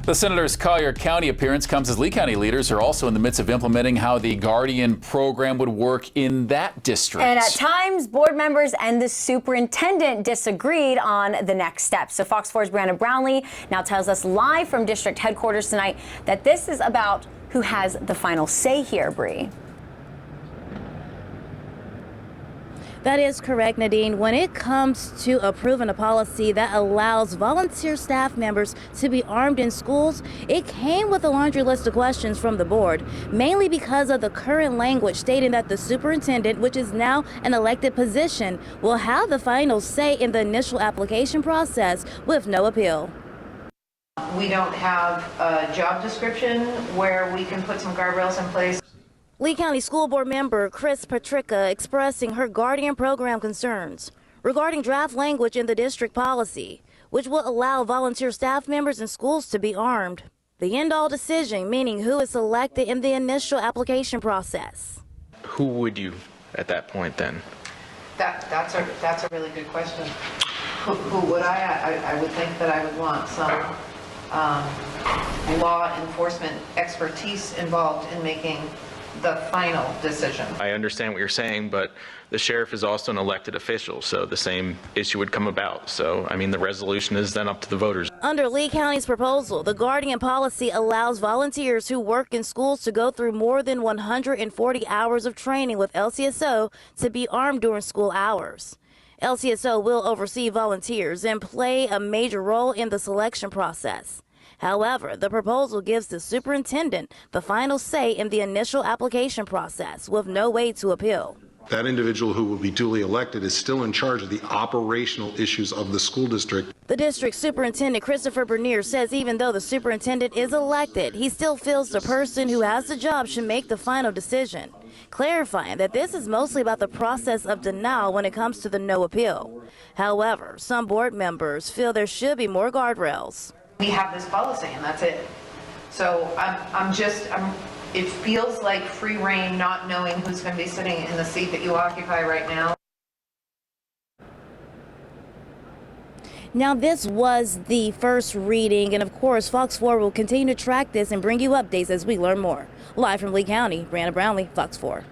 The Senator's Collier County appearance comes as Lee County leaders are also in the midst of implementing how the Guardian program would work in that district. And at times, board members and the superintendent disagreed on the next steps. So Fox 4's Brianna Brownlee now tells us live from district headquarters tonight that this is about who has the final say here, Bree. That is correct, Nadine. When it comes to approving a policy that allows volunteer staff members to be armed in schools, it came with a laundry list of questions from the board, mainly because of the current language stating that the superintendent, which is now an elected position, will have the final say in the initial application process with no appeal. We don't have a job description where we can put some guardrails in place. Lee County School Board member Chris Patrica expressing her Guardian program concerns regarding draft language in the district policy, which will allow volunteer staff members in schools to be armed. The end-all decision, meaning who is selected in the initial application process. Who would you at that point then? That's a really good question. Who would I would think that I would want some law enforcement expertise involved in making the final decision. I understand what you're saying, but the sheriff is also an elected official, so the same issue would come about. So, I mean, the resolution is then up to the voters. Under Lee County's proposal, the Guardian policy allows volunteers who work in schools to go through more than 140 hours of training with LCSO to be armed during school hours. LCSO will oversee volunteers and play a major role in the selection process. However, the proposal gives the superintendent the final say in the initial application process with no way to appeal. That individual who will be duly elected is still in charge of the operational issues of the school district. The district superintendent, Christopher Bernier, says even though the superintendent is elected, he still feels the person who has the job should make the final decision, clarifying that this is mostly about the process of denial when it comes to the no appeal. However, some board members feel there should be more guardrails. We have this policy and that's it. So it feels like free reign, not knowing who's going to be sitting in the seat that you occupy right now. Now, this was the first reading, and of course, Fox 4 will continue to track this and bring you updates as we learn more. Live from Lee County, Brianna Brownlee, Fox 4.